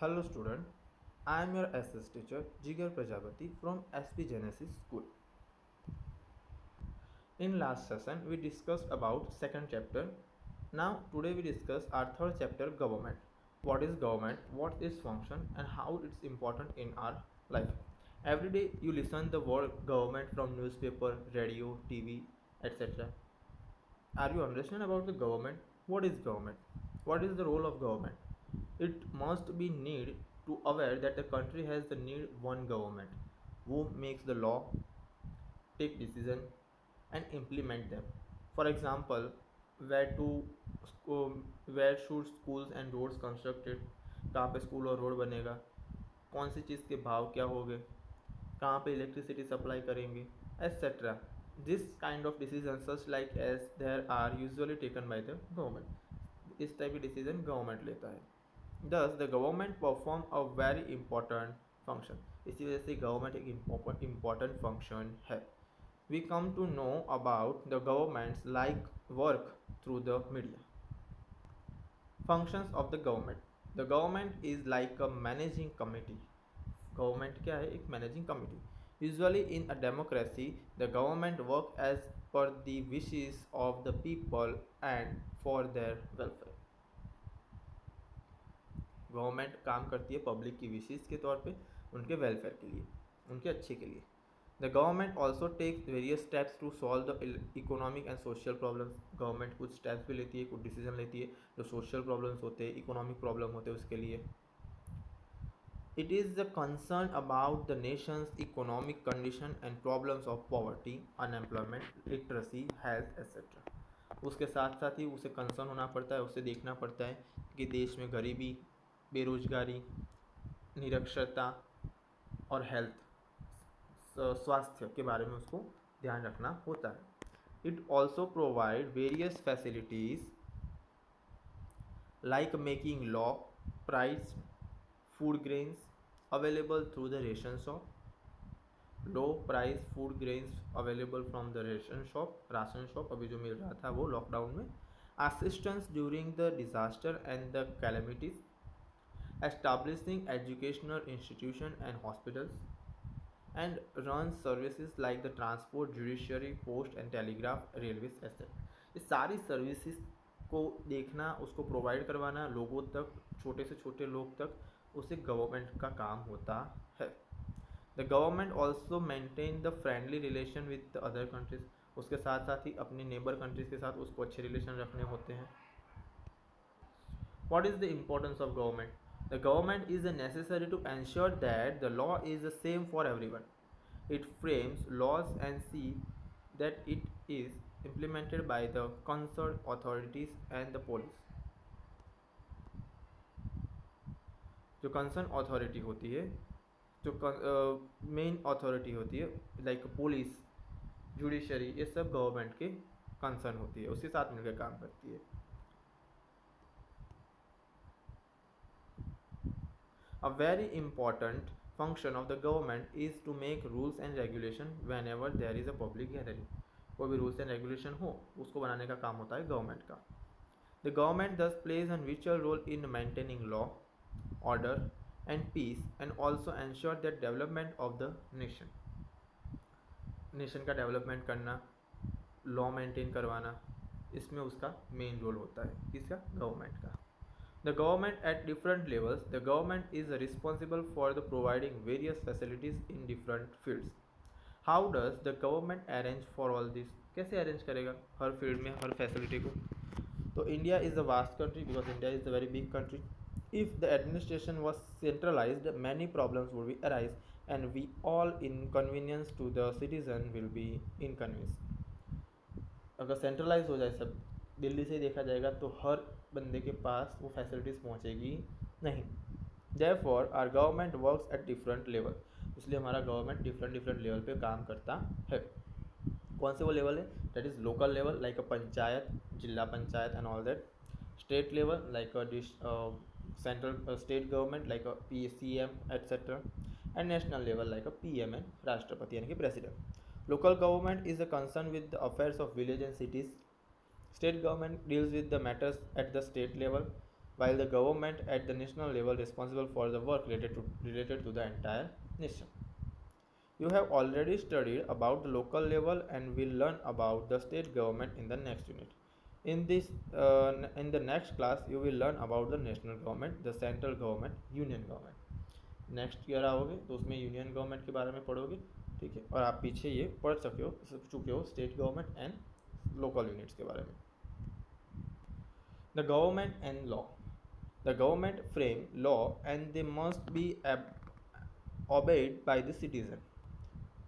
Hello student, I am your SS teacher Jigar Prajapati from SP Genesis School. In last session we discussed about second chapter. Now today we discuss our third chapter, government. What is government, what is function and how it's important in our life. Every day you listen the word government from newspaper, radio, TV, etc. Are you understand about the government? What is government? What is the role of government? It must be need to aware that the country has the need one government who makes the law, take decision and implement them. For example, where to where should schools and roads constructed, कहाँ पे school और road बनेगा, कौन सी चीज़ के भाव क्या होंगे, कहाँ पे इलेक्ट्रिसिटी सप्लाई करेंगे, etc. This kind of decisions such like as there are usually taken by the government. इस टाइप की डिसीजन गवर्नमेंट लेता है. Thus the government perform a very important function. इसी वजह से गवर्नमेंट एक important function है. We come to know about the government's like work through the media. Functions of the government. The government is like a managing committee. Government क्या है? एक managing committee. Usually in a democracy, the government work as per the wishes of the people and for their welfare. Government काम करती है public की विशेष के तौर पे, उनके वेलफेयर के लिए, उनके अच्छे के लिए. The government also takes various steps to solve the economic and social problems. Government कुछ स्टेप्स भी लेती है, कुछ डिसीजन लेती है जो सोशल प्रॉब्लम्स होते हैं, इकोनॉमिक प्रॉब्लम होते हैं उसके लिए. It is the concern about the Nations economic condition and problems of poverty, unemployment, literacy, health etcetera. उसके साथ साथ ही उसे कंसर्न होना पड़ता है, उसे देखना पड़ता है कि देश में गरीबी, बेरोजगारी, निरक्षरता और हेल्थ, स्वास्थ्य के बारे में उसको ध्यान रखना होता है. It also provide various facilities like making law, price food grains available through the ration shop. Low price food grains available from the ration shop, ration shop अभी जो मिल रहा था वो लॉकडाउन में. Assistance during the disaster and the calamities. Establishing educational institution and hospitals and runs services like the transport, judiciary, post and telegraph, railways etc. इस सारी services को देखना, उसको प्रोवाइड करवाना लोगों तक, छोटे से छोटे लोग तक, उसे गवर्नमेंट का काम होता है. The government also maintain the friendly relation with the other countries. उसके साथ साथ ही अपने नेबर कंट्रीज के साथ उसको अच्छे रिलेशन रखने होते हैं. What is the importance of government? The government is necessary to ensure that the law is the same for everyone. It frames laws and see that it is implemented by the concerned authorities and the police. जो concern authority होती है, जो main authority होती है like police, judiciary, ये सब government के concern होती है, उसके साथ मिलकर काम करती है. A very important function of the government is to make rules and regulation whenever there is a public gathering. कोई भी रूल्स एंड रेगुलेशन हो उसको बनाने का काम होता है गवर्नमेंट का. The government thus plays a vital role in maintaining law, order and peace and also ensure that development of the nation. Nation का डेवलपमेंट करना, लॉ मेंटेन करवाना, इसमें उसका मेन रोल होता है. किसका? गवर्नमेंट का. The government at different levels, the government is responsible for the providing various facilities in different fields. How does the government arrange for all this? कैसे arrange करेगा हर field में हर फैसिलिटी को? तो India is a vast country because India is a very big country. If the administration was centralized, many problems would be arise and we all inconvenience to the citizen will be inconvenience. अगर centralise हो जाए सब, दिल्ली से देखा जाएगा तो हर बंदे के पास वो फैसिलिटीज़ पहुँचेगी नहीं. Therefore our government works at different level. इसलिए हमारा गवर्नमेंट डिफरेंट लेवल पे काम करता है. कौन से वो लेवल है? That is local level like a panchayat, zila panchayat and all that. State level like a central state government like a CM etcetera. And national level like a PM and राष्ट्रपति यानी कि president. Local government is concerned with the affairs of village and cities. State government deals with the matters at the state level. while the government at the national level responsible for the work related to the entire nation. You have already studied about the local level and will learn about the state government in the next unit. In the next class, you will learn about the national government, the central government, union government. Next year आओगे तो उसमें union government के बारे में पढ़ोगे, ठीक है, और आप पीछे ये पढ़ चुके हो state government and local units के बारे में. The government and law. The government frame law and they must be obeyed by the citizen.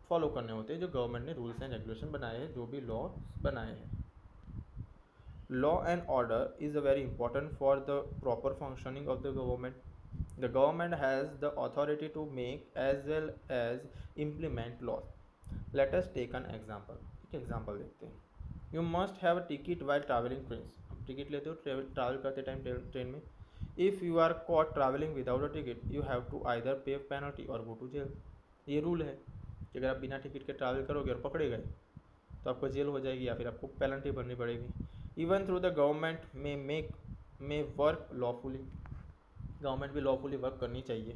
Follow करने होते हैं जो गवर्नमेंट ने रूल्स एंड रेगुलेशन बनाए हैं, जो भी लॉ बनाए हैं. Law and order is a very important for the proper functioning of the government. The government has the authority to make as well as implement laws. Let us take an example. एक example देखते हैं. You must have a ticket while traveling trains. आप ticket लेते हो travel करते time train में. If you are caught traveling without a ticket, you have to either pay penalty or go to jail. ये rule है कि अगर आप बिना टिकट के ट्रैवल करोगे और पकड़े गए तो आपको जेल हो जाएगी या फिर आपको पेनल्टी भरनी पड़ेगी. Even through the government may work lawfully. Government भी लॉफुली वर्क करनी चाहिए.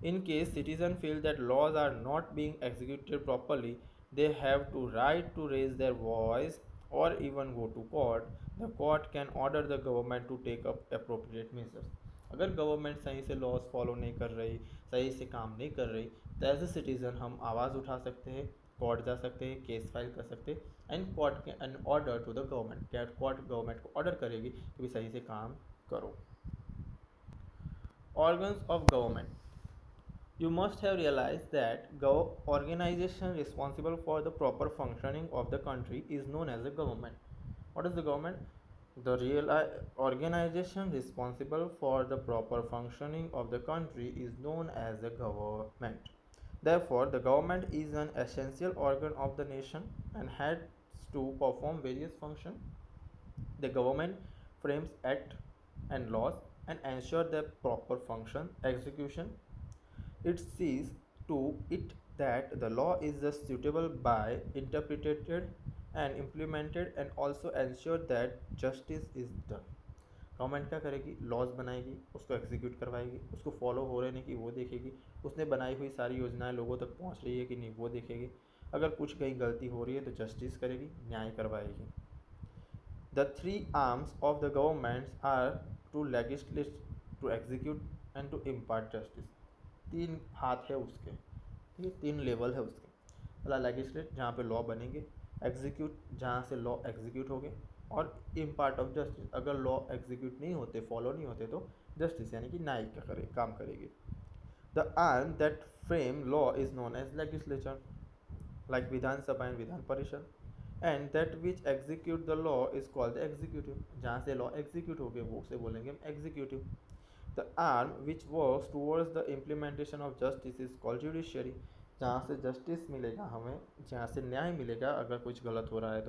In case citizen feel that laws are not being executed properly, they have to right to raise their voice और even go to court. The court can order the government to take up appropriate measures. अगर government सही से laws follow नहीं कर रही, सही से काम नहीं कर रही, तो एज ए सिटीज़न हम आवाज़ उठा सकते हैं, कोर्ट जा सकते हैं, केस फाइल कर सकते हैं and court can order to the government. क्या कोर्ट गवर्नमेंट को ऑर्डर करेगी कि भी सही से काम करो. Organs of government. You must have realized that organization responsible for the proper functioning of the country is known as a government. What is the government? The real organization responsible for the proper functioning of the country is known as a government. Therefore, the government is an essential organ of the nation and has to perform various functions. The government frames acts and laws and ensure their proper function execution. It sees to it that the law is suitable by interpreted and implemented and also ensure that justice is done. Government क्या करेगी? Laws बनाएगी, उसको execute करवाएगी, उसको follow हो रहे नहीं कि वो देखेगी, उसने बनाई हुई सारी योजनाएं लोगों तक पहुंच रही है कि नहीं वो देखेगी, अगर कुछ कहीं गलती हो रही है तो जस्टिस करेगी, न्याय करवाएगी. The three arms of the government are to legislate, to execute and to impart justice. तीन हाथ है उसके, ठीक है, तीन लेवल है उसके. पहला लेजिस्लेट जहाँ पे लॉ बनेंगे, एग्जीक्यूट जहाँ से लॉ एग्जीक्यूट होंगे, और इम्पार्ट ऑफ जस्टिस अगर लॉ एग्जीक्यूट नहीं होते, फॉलो नहीं होते तो जस्टिस यानी कि न्याय का काम करेगी. The arm that frame law is known as legislature, like Vidhan Sabha and Vidhan Parishad. And that which execute the law is called the executive. जहाँ से लॉ एग्जीक्यूट हो गए वो उसे बोलेंगे हम executive. The arm which works towards the implementation of justice is called judiciary. जहाँ से जस्टिस मिलेगा हमें, जहाँ से न्याय मिलेगा अगर कुछ गलत हो रहा है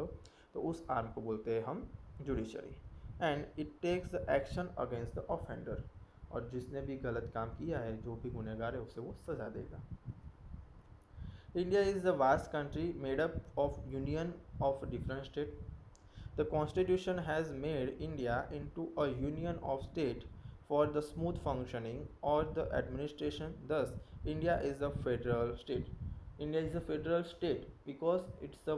तो उस आर्म को बोलते हैं हम judiciary. And it takes the action against the offender. और जिसने भी गलत काम किया है, जो भी गुनहगार है, उसे वो सजा देगा. India is a vast country made up of union of different states. The constitution has made India into a union of states for the smooth functioning of the administration. Thus, India is a federal state. India is a federal state because it's a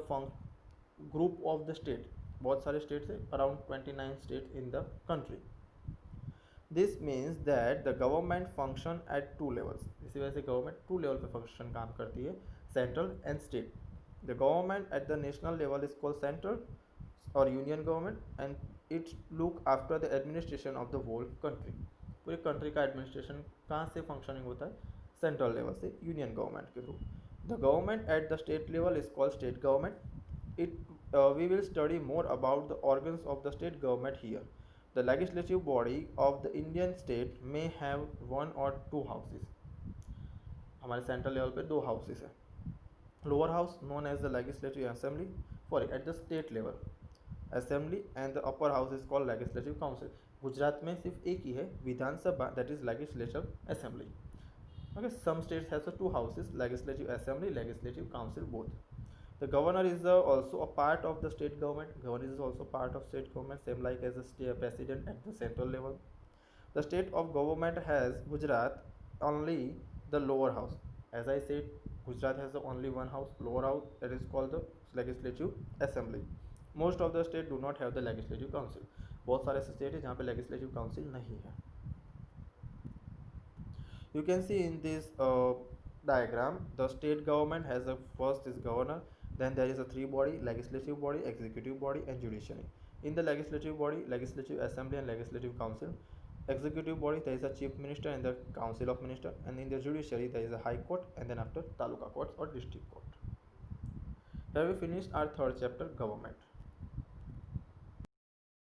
group of the state. बहुत सारे states है, around 29 states in the country. This means that the government function at two levels. इसी वजह से government two level पे function काम करती है, central and state. The government at the national level is called central or union government and it look after the administration of the whole country. पूरे country का administration कहाँ से functioning होता है? Central level से, union government के through. The government at the state level is called state government. We will study more about the organs of the state government here. The legislative body of the Indian state may have one or two houses. हमारे central level पे दो houses है. Lower house known as the legislative assembly for at the state level assembly and the upper house is called legislative council. Gujarat में सिर्फ एक ही है, Vidhan Sabha, that is legislative assembly. Okay, some states has two houses, legislative assembly, legislative council, both. The governor is also a part of the state government. Governor is also part of state government, same like as the state president at the central level. The state of government has Gujarat only the lower house. As I said, Gujarat has the only one house, lower house, that is called the legislative assembly. Most of the state do not have the legislative council. बहुत सारे state है जहाँ पे legislative council नहीं है. You can see in this diagram, the state government has a first is governor, then there is a three body: legislative body, executive body, and judiciary. In the legislative body, legislative assembly and legislative council. Executive body, there is a chief minister and the council of minister, and in the judiciary there is a high court, and then after taluka courts or district court. Here we finished our third chapter, government.